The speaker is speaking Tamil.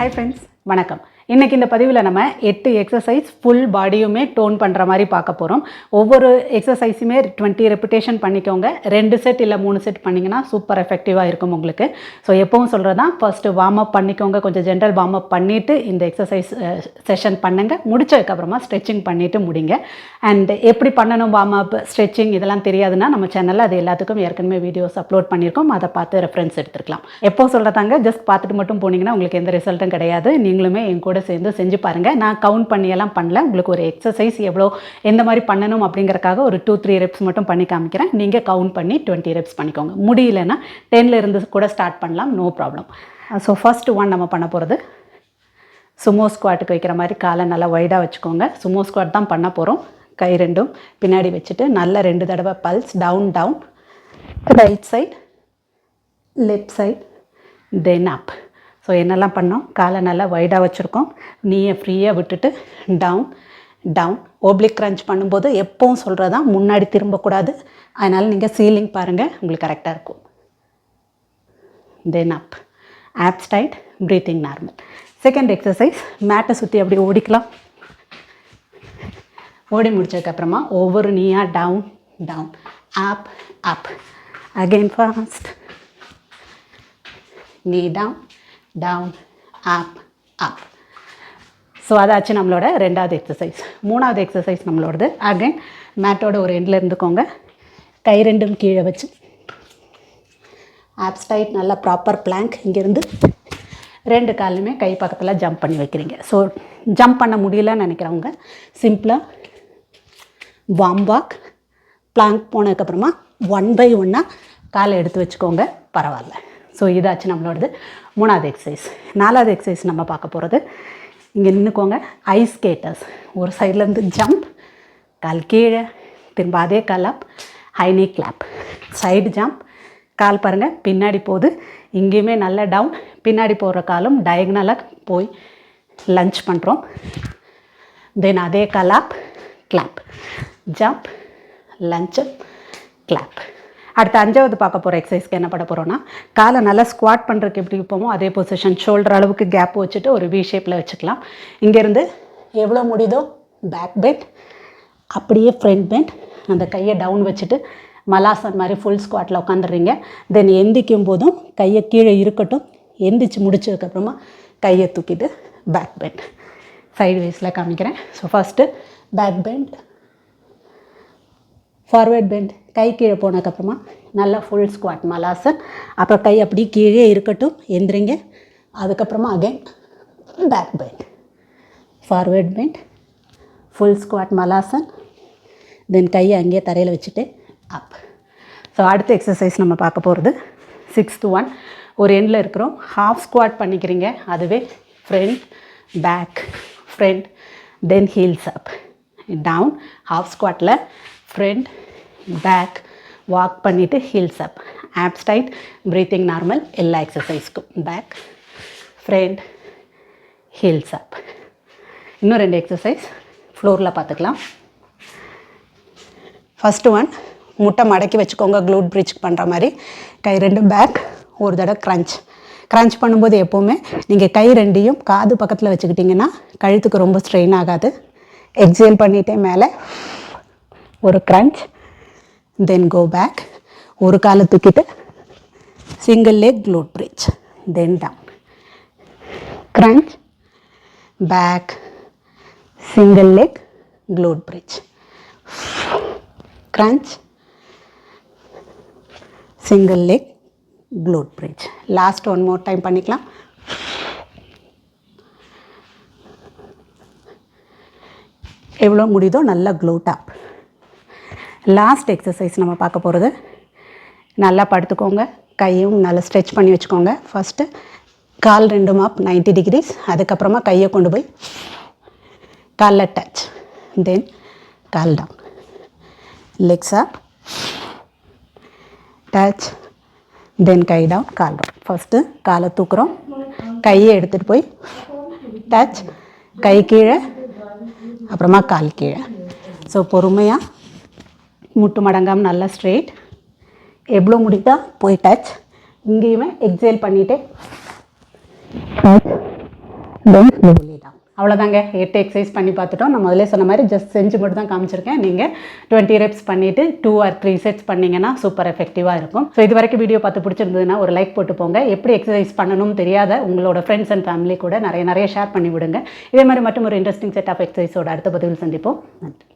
Hi friends, வணக்கம். இன்னைக்கு இந்த பதிவில் நம்ம 8 எக்ஸசைஸ் ஃபுல் பாடியுமே டோன் பண்ணுற மாதிரி பார்க்க போகிறோம். ஒவ்வொரு எக்ஸசைஸுமே 20 ரெப்பிட்டேஷன் பண்ணிக்கோங்க. 2 செட் இல்லை 3 செட் பண்ணிங்கன்னா சூப்பர் எஃபெக்டிவாக இருக்கும் உங்களுக்கு. ஸோ எப்பவும் சொல்கிறது தான், ஃபர்ஸ்ட்டு வார்ம் அப் பண்ணிக்கோங்க, கொஞ்சம் ஜென்ரல் வார்ம் அப் பண்ணிவிட்டு இந்த எக்ஸசைஸ் செஷன் பண்ணுங்கள். முடிச்சதுக்கப்புறமா ஸ்ட்ரெச்சிங் பண்ணிவிட்டு முடிங்க. அண்ட் எப்படி பண்ணணும் வார்ம் அப், ஸ்ட்ரெச்சிங் இதெல்லாம் தெரியாதுன்னா நம்ம சேனலில் அது எல்லாத்துக்கும் ஏற்கனவே வீடியோஸ் அப்லோட் பண்ணியிருக்கோம். அதை பார்த்து ரெஃபரன்ஸ் எடுத்துக்கலாம். எப்போ சொல்கிறதாங்க, ஜஸ்ட் பார்த்துட்டு மட்டும் போனீங்கன்னா உங்களுக்கு எந்த ரிசல்ட்டும் கிடையாது. நீங்களுமே என் கூட சேர்ந்து செஞ்சு பாருங்கள். நான் கவுண்ட் பண்ணியெல்லாம் பண்ணல, உங்களுக்கு ஒரு எக்ஸசைஸ் எவ்வளோ எந்த மாதிரி பண்ணணும் அப்படிங்கிறக்காக ஒரு 2-3 ரெப்ஸ் மட்டும் பண்ணி காமிக்கிறேன். நீங்கள் கவுண்ட் பண்ணி 20 ரெப்ஸ் பண்ணிக்கோங்க. முடியலன்னா 10ல் இருந்து கூட ஸ்டார்ட் பண்ணலாம், no problem. So first one நம்ம பண்ண போகிறது சுமோ ஸ்குவாட்டுக்கு வைக்கிற மாதிரி காலை நல்லா வைடாக வச்சுக்கோங்க. சுமோ ஸ்குவாட் தான் பண்ண போகிறோம். கை ரெண்டும் பின்னாடி வச்சுட்டு நல்லா 2 தடவை பல்ஸ் down down, right side left side then up. So என்னெல்லாம் பண்ணோம், காலை நல்லா வைடாக வச்சுருக்கோம், நீயை ஃப்ரீயாக விட்டுட்டு டவுன் டவுன். ஓப்ளிக் க்ரன்ச் பண்ணும்போது எப்பவும் சொல்கிறதா முன்னாடி திரும்பக்கூடாது. அதனால் நீங்கள் சீலிங் பாருங்கள், உங்களுக்கு கரெக்டாக இருக்கும். Then up, abs tight, breathing normal. Second exercise, மேட்டை சுற்றி அப்படி ஓடிக்கலாம். ஓடி முடிச்சதுக்கப்புறமா ஒவ்வொரு நீயாக down down, up up, again fast, நீ down down up up. So அதாச்சு நம்மளோட ரெண்டாவது எக்ஸசைஸ். மூணாவது எக்ஸசைஸ் நம்மளோடது அகைன் மேட்டோட ஒரு எண்டில் இருந்துக்கோங்க, கை ரெண்டும் கீழே வச்சு ஆப்ஸ் டைட், நல்லா ப்ராப்பர் பிளாங்க். இங்கேருந்து 2 காலுமே கை பக்கத்தில் ஜம்ப் பண்ணி வைக்கிறீங்க. ஸோ ஜம்ப் பண்ண முடியலன்னு நினைக்கிறவங்க சிம்பிளாக வார்ம் வாக், பிளாங்க் போனதுக்கப்புறமா 1 by 1 காலை எடுத்து வச்சுக்கோங்க, பரவாயில்ல. ஸோ இதாச்சு நம்மளோடது மூணாவது எக்ஸசைஸ். நாலாவது எக்ஸசைஸ் நம்ம பார்க்க போகிறது, இங்கே நின்றுக்கோங்க, ஐஸ் ஸ்கேட்டர்ஸ். ஒரு சைட்லேருந்து ஜம்ப், கால் கீழே, திரும்ப அதே கால் அப், ஹை நீ கிளாப், சைடு ஜம்ப், கால் பாருங்கள் பின்னாடி போகுது, இங்கேயுமே நல்லா டவுன், பின்னாடி போகிற காலும் டயக்னலாக போய் லஞ்ச் பண்ணுறோம். தென் அதே கால் அப், கிளாப், ஜம்ப், லஞ்சு, கிளாப். அடுத்த 5வது பார்க்க போகிற எக்ஸசைஸ்க்கு என்ன பண்ண போகிறோன்னா, காலை நல்லா ஸ்குவாட் பண்ணுறதுக்கு எப்படி போமோ அதே பொசிஷன், ஷோல்டர் அளவுக்கு கேப் வச்சுட்டு ஒரு வி ஷேப்பில் வச்சுக்கலாம். இங்கேருந்து எவ்வளோ முடியுதோ பேக் பெண்ட், அப்படியே ஃப்ரண்ட் பெண்ட், அந்த கையை டவுன் வச்சுட்டு மலாசன் மாதிரி ஃபுல் ஸ்குவாட்டில் உட்காந்துடுறீங்க. தென் எந்திக்கும் போதும் கையை கீழே இருக்கட்டும், எந்திரிச்சு முடிச்சதுக்கப்புறமா கையை தூக்கிட்டு பேக் பெண்ட். சைடு வைஸில் காமிக்கிறேன். So first back bend, forward bend, கை கீழே போனதுக்கப்புறமா நல்லா ஃபுல் ஸ்குவாட் மலாசன். அப்புறம் கை அப்படி கீழே இருக்கட்டும், எந்திரிங்க. அதுக்கப்புறமா again back bend, forward bend, full squat மலாசன், தென் கையை அங்கேயே தரையில் வச்சுட்டு அப். ஸோ அடுத்த எக்ஸசைஸ் நம்ம பார்க்க போகிறது 6th ஒன். ஒரு எண்டில் இருக்கிறோம், ஹாஃப் ஸ்குவாட் பண்ணிக்கிறீங்க. அதுவே front back front, then heels up down. Half ஸ்குவாட்டில் ஃப்ரண்ட் பேக் வாக் பண்ணிவிட்டு heels up, abs tight, breathing normal. எல்லா எக்ஸசைஸ்க்கும் பேக் ஃப்ரண்ட் ஹீல்ஸ் அப். இன்னும் 2 எக்ஸசைஸ் ஃப்ளோரில் பார்த்துக்கலாம். ஃபஸ்ட்டு ஒன், முட்டை மடக்கி வச்சுக்கோங்க, க்ளூட் பிரிட்ஜ் பண்ணுற மாதிரி. கை 2 பேக், ஒரு தடவை க்ரன்ச் பண்ணும்போது எப்போவுமே நீங்கள் கை 2ஐயும் காது பக்கத்தில் வச்சுக்கிட்டிங்கன்னா கழுத்துக்கு ரொம்ப ஸ்ட்ரெயின் ஆகாது. எக்ஸேல் பண்ணிவிட்டே மேலே ஒரு க்ரன்ச், தென் கோ பேக், ஒரு காலை தூக்கிட்டு single leg glute bridge, then down, crunch back, single leg glute bridge, crunch single leg glute bridge. Last one more time பண்ணிக்கலாம். எவ்வளோ முடியுதோ நல்லா க்ளூட் அப். லாஸ்ட் எக்ஸசைஸ் நம்ம பார்க்க போகிறது, நல்லா படுத்துக்கோங்க, கையும் நல்லா ஸ்ட்ரெச் பண்ணி வச்சுக்கோங்க. ஃபஸ்ட்டு கால் 2 அப் 90 degrees, அதுக்கப்புறமா கையை கொண்டு போய் காலில் டச், தென் கால் டவுன், லெக்ஸ் அப், டச், தென் கை டவுன், கால் டவுன். ஃபஸ்ட்டு காலை தூக்குறோம், கையை எடுத்துகிட்டு போய் டச், கை கீழே, அப்புறமா கால் கீழே. ஸோ பொறுமையாக முட்டு மடங்காமல் நல்லா ஸ்ட்ரெயிட், எவ்வளோ முடியுதா போய் டச். இங்கேயுமே எக்ஸேல் பண்ணிவிட்டு டச் தென் ஸ்லோலி டவுன். அவ்வளோதாங்க, 8 எக்ஸசைஸ் பண்ணி பார்த்துட்டோம். நான் முதல்ல சொன்ன மாதிரி ஜஸ்ட் செஞ்சு மட்டும் தான் காமிச்சிருக்கேன். நீங்கள் 20 ரெப்ஸ் பண்ணிவிட்டு 2 or 3 செட்ஸ் பண்ணிங்கன்னா சூப்பர் எஃபெக்டிவாக இருக்கும். ஸோ இது வரைக்கும் வீடியோ பார்த்து பிடிச்சிருந்ததுன்னா ஒரு லைக் போட்டு போங்க. எப்படி எக்ஸசைஸ் பண்ணணும்னு தெரியாத உங்களோட ஃப்ரெண்ட்ஸ் அண்ட் ஃபேமிலி கூட நிறைய ஷேர் பண்ணி விடுங்க. இதே மாதிரி மட்டும் ஒரு இன்ட்ரெஸ்டிங் செட் ஆஃப் எக்ஸசைஸோட அடுத்த பதிவில் சந்திப்போம். நன்றி.